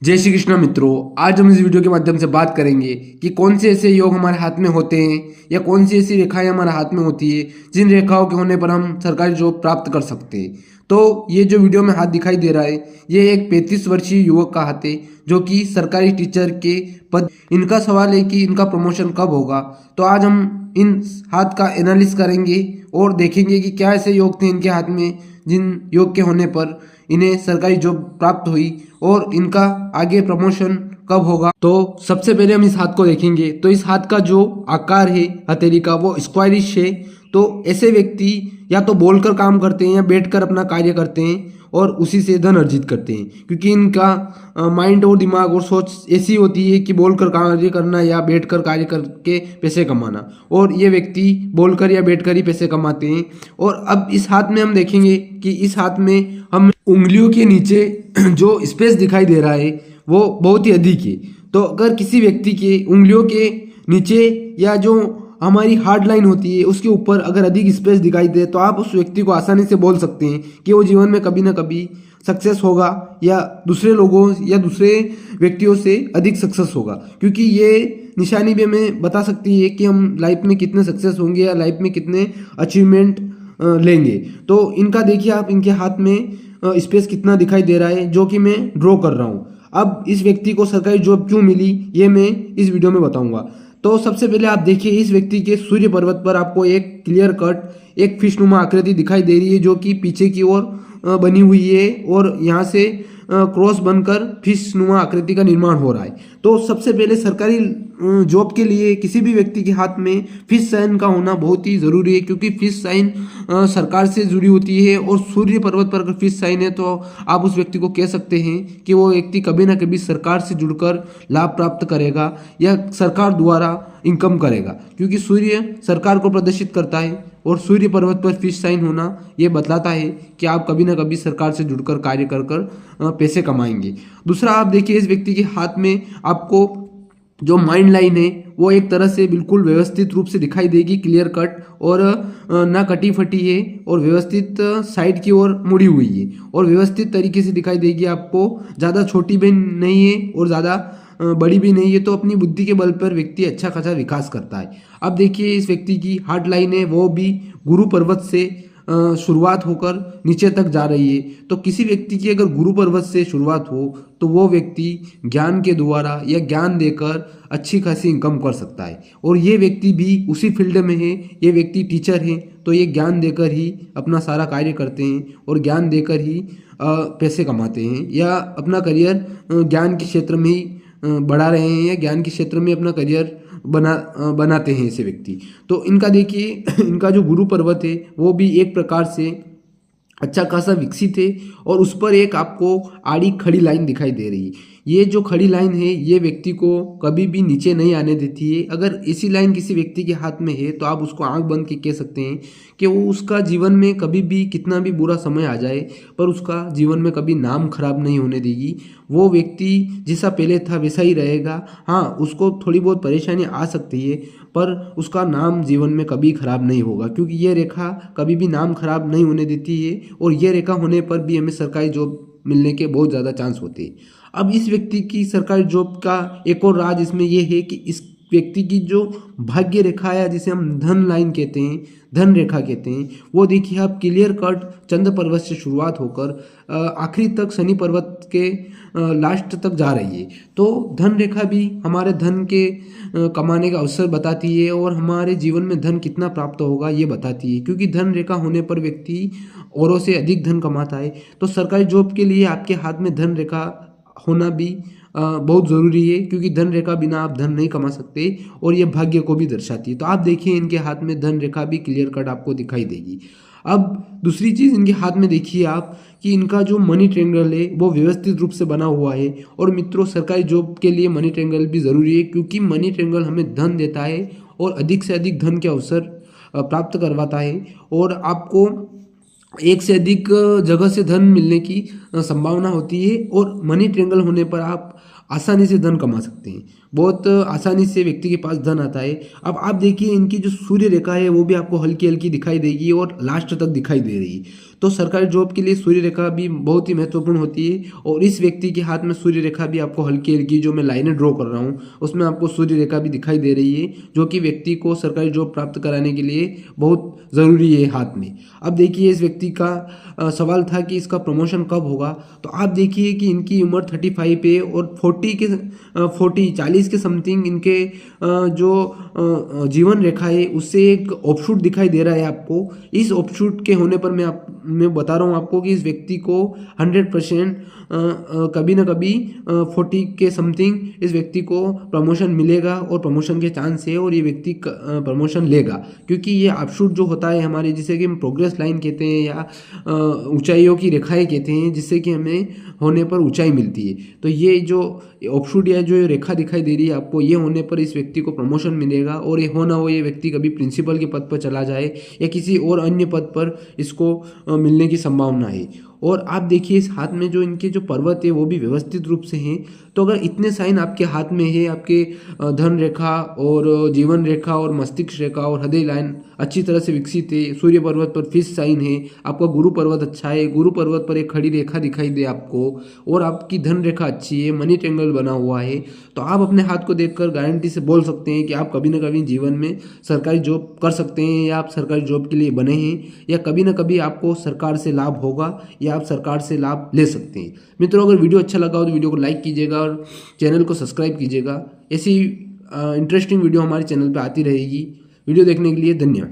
जय श्री कृष्ण मित्रों। आज हम इस वीडियो के माध्यम से बात करेंगे कि कौन से ऐसे योग हमारे हाथ में होते हैं या कौन सी ऐसी रेखाएं हमारे हाथ में होती है जिन रेखाओं के होने पर हम सरकारी जॉब प्राप्त कर सकते हैं। तो ये जो वीडियो में हाथ दिखाई दे रहा है ये एक 35 वर्षीय युवक का हाथ है जो कि सरकारी टीचर के पद। इनका सवाल है कि इनका प्रमोशन कब होगा। तो आज हम इन हाथ का एनालिसिस करेंगे और देखेंगे कि क्या ऐसे योग थे इनके हाथ में जिन योग के होने पर इन्हें सरकारी जॉब प्राप्त हुई और इनका आगे प्रमोशन कब होगा। तो सबसे पहले हम इस हाथ को देखेंगे। तो इस हाथ का जो आकार है हथेली का वो स्क्वायरिश है। तो ऐसे व्यक्ति या तो बोलकर काम करते हैं या बैठकर अपना कार्य करते हैं और उसी से धन अर्जित करते हैं, क्योंकि इनका माइंड और दिमाग और सोच ऐसी होती है कि बोलकर कार्य करना या बैठकर कार्य करके पैसे कमाना, और ये व्यक्ति बोलकर या बैठकर ही पैसे कमाते हैं। और अब इस हाथ में हम देखेंगे कि इस हाथ में हम उंगलियों के नीचे जो स्पेस दिखाई दे रहा है वो बहुत ही अधिक है। तो अगर किसी व्यक्ति के उंगलियों के नीचे या जो हमारी हार्ड लाइन होती है उसके ऊपर अगर अधिक स्पेस दिखाई दे तो आप उस व्यक्ति को आसानी से बोल सकते हैं कि वो जीवन में कभी ना कभी सक्सेस होगा या दूसरे लोगों या दूसरे व्यक्तियों से अधिक सक्सेस होगा, क्योंकि ये निशानी भी हमें बता सकती है कि हम लाइफ में कितने सक्सेस होंगे या लाइफ में कितने अचीवमेंट लेंगे। तो इनका देखिए आप, इनके हाथ में स्पेस कितना दिखाई दे रहा है जो कि मैं ड्रॉ कर रहा हूँ। अब इस व्यक्ति को सरकारी जॉब क्यों मिली ये मैं इस वीडियो में बताऊंगा। तो सबसे पहले आप देखिए इस व्यक्ति के सूर्य पर्वत पर आपको एक क्लियर कट एक फिशनुमा आकृति दिखाई दे रही है जो कि पीछे की ओर बनी हुई है और यहाँ से क्रॉस बनकर फिशनुमा आकृति का निर्माण हो रहा है। तो सबसे पहले सरकारी जॉब के लिए किसी भी व्यक्ति के हाथ में फिश साइन का होना बहुत ही ज़रूरी है, क्योंकि फिश साइन सरकार से जुड़ी होती है और सूर्य पर्वत पर अगर फिश साइन है तो आप उस व्यक्ति को कह सकते हैं कि वो व्यक्ति कभी ना कभी सरकार से जुड़कर लाभ प्राप्त करेगा या सरकार द्वारा इनकम करेगा, क्योंकि सूर्य सरकार को प्रदर्शित करता है और सूर्य पर्वत पर फिश साइन होना ये बतलाता है कि आप कभी ना कभी सरकार से जुड़कर कार्य कर कर पैसे कमाएंगे। दूसरा आप देखिए इस व्यक्ति के हाथ में आपको जो माइंड लाइन है वो एक तरह से बिल्कुल व्यवस्थित रूप से दिखाई देगी, क्लियर कट और ना कटी फटी है और व्यवस्थित साइड की ओर मुड़ी हुई है और व्यवस्थित तरीके से दिखाई देगी आपको। ज़्यादा छोटी भी नहीं है और ज़्यादा बड़ी भी नहीं है। तो अपनी बुद्धि के बल पर व्यक्ति अच्छा खासा विकास करता है। अब देखिए इस व्यक्ति की हार्ड लाइन है वो भी गुरु पर्वत से शुरुआत होकर नीचे तक जा रही है। तो किसी व्यक्ति की अगर गुरु पर्वत से शुरुआत हो तो वो व्यक्ति ज्ञान के द्वारा या ज्ञान देकर अच्छी खासी इनकम कर सकता है, और ये व्यक्ति भी उसी फील्ड में है। ये व्यक्ति टीचर है तो ये ज्ञान देकर ही अपना सारा कार्य करते हैं और ज्ञान देकर ही पैसे कमाते हैं या अपना करियर ज्ञान के क्षेत्र में ही बढ़ा रहे हैं या ज्ञान के क्षेत्र में अपना करियर बनाते हैं ऐसे व्यक्ति। तो इनका देखिए इनका जो गुरु पर्वत है वो भी एक प्रकार से अच्छा खासा विकसित है और उस पर एक आपको आड़ी खड़ी लाइन दिखाई दे रही है। ये जो खड़ी लाइन है ये व्यक्ति को कभी भी नीचे नहीं आने देती है। अगर ऐसी लाइन किसी व्यक्ति के हाथ में है तो आप उसको आंख बंद के कह सकते हैं कि वो उसका जीवन में कभी भी कितना भी बुरा समय आ जाए पर उसका जीवन में कभी नाम खराब नहीं होने देगी। वो व्यक्ति जैसा पहले था वैसा ही रहेगा। हाँ, उसको थोड़ी बहुत परेशानी आ सकती है पर उसका नाम जीवन में कभी खराब नहीं होगा, क्योंकि ये रेखा कभी भी नाम खराब नहीं होने देती है और ये रेखा होने पर भी हमें सरकारी जॉब मिलने के बहुत ज़्यादा चांस होते हैं। अब इस व्यक्ति की सरकारी जॉब का एक और राज इसमें यह है कि इस व्यक्ति की जो भाग्य रेखा है जिसे हम धन लाइन कहते हैं, धन रेखा कहते हैं, वो देखिए आप क्लियर कट चंद्र पर्वत से शुरुआत होकर आखिरी तक शनि पर्वत के लास्ट तक जा रही है। तो धन रेखा भी हमारे धन के कमाने का अवसर बताती है और हमारे जीवन में धन कितना प्राप्त होगा ये बताती है, क्योंकि धन रेखा होने पर व्यक्ति औरों से अधिक धन कमाता है। तो सरकारी जॉब के लिए आपके हाथ में धन रेखा होना भी बहुत ज़रूरी है, क्योंकि धन रेखा बिना आप धन नहीं कमा सकते और ये भाग्य को भी दर्शाती है। तो आप देखिए इनके हाथ में धन रेखा भी क्लियर कट आपको दिखाई देगी। अब दूसरी चीज़ इनके हाथ में देखिए आप कि इनका जो मनी ट्रायंगल है वो व्यवस्थित रूप से बना हुआ है। और मित्रों सरकारी जॉब के लिए मनी ट्रायंगल भी ज़रूरी है, क्योंकि मनी ट्रायंगल हमें धन देता है और अधिक से अधिक धन के अवसर प्राप्त करवाता है और आपको एक से अधिक जगह से धन मिलने की संभावना होती है और मनी ट्रायंगल होने पर आप आसानी से धन कमा सकते हैं। बहुत आसानी से व्यक्ति के पास धन आता है। अब आप देखिए इनकी जो सूर्य रेखा है वो भी आपको हल्की हल्की दिखाई देगी और लास्ट तक दिखाई दे रही है। तो सरकारी जॉब के लिए सूर्य रेखा भी बहुत ही महत्वपूर्ण होती है और इस व्यक्ति के हाथ में सूर्य रेखा भी आपको हल्की हल्की जो मैं लाइनें ड्रॉ कर रहा हूँ उसमें आपको सूर्य रेखा भी दिखाई दे रही है, जो कि व्यक्ति को सरकारी जॉब प्राप्त कराने के लिए बहुत ज़रूरी है हाथ में। अब देखिए इस व्यक्ति का सवाल था कि इसका प्रमोशन कब होगा, तो आप देखिए कि इनकी उम्र 35 है और 40 के समथिंग इनके जीवन रेखा है उससे एक ऑफशूट दिखाई दे रहा है आपको। इस ऑफशूट के होने पर मैं बता रहा हूँ आपको कि इस व्यक्ति को 100% कभी ना कभी 40 के समथिंग इस व्यक्ति को प्रमोशन मिलेगा और प्रमोशन के चांस है और ये व्यक्ति प्रमोशन लेगा, क्योंकि ये ऑफशूट जो होता है हमारे जिसे कि हम प्रोग्रेस लाइन कहते हैं या ऊंचाइयों की रेखाएं कहते हैं, जिससे कि हमें होने पर ऊंचाई मिलती है। तो ये जो ऑफशूट या जो रेखा दिखाई दे रही है आपको, ये होने पर इस व्यक्ति को प्रमोशन मिलेगा और ये हो ना हो ये व्यक्ति कभी प्रिंसिपल के पद पर चला जाए या किसी और अन्य पद पर इसको मिलने की संभावना है। और आप देखिए इस हाथ में जो इनके जो पर्वत है वो भी व्यवस्थित रूप से हैं। तो अगर इतने साइन आपके हाथ में है, आपके धन रेखा और जीवन रेखा और मस्तिष्क रेखा और हृदय लाइन अच्छी तरह से विकसित है, सूर्य पर्वत पर फिश साइन है, आपका गुरु पर्वत अच्छा है, गुरु पर्वत पर एक खड़ी रेखा दिखाई दे आपको और आपकी धन रेखा अच्छी है, मनी ट्रायंगल बना हुआ है, तो आप अपने हाथ को देखकर गारंटी से बोल सकते हैं कि आप कभी ना कभी जीवन में सरकारी जॉब कर सकते हैं या आप सरकारी जॉब के लिए बने हैं या कभी ना कभी आपको सरकार से लाभ होगा या आप सरकार से लाभ ले सकते हैं। मित्रों, अगर वीडियो अच्छा लगा हो तो वीडियो को लाइक कीजिएगा और चैनल को सब्सक्राइब कीजिएगा। ऐसी इंटरेस्टिंग वीडियो हमारे चैनल पर आती रहेगी। वीडियो देखने के लिए धन्यवाद।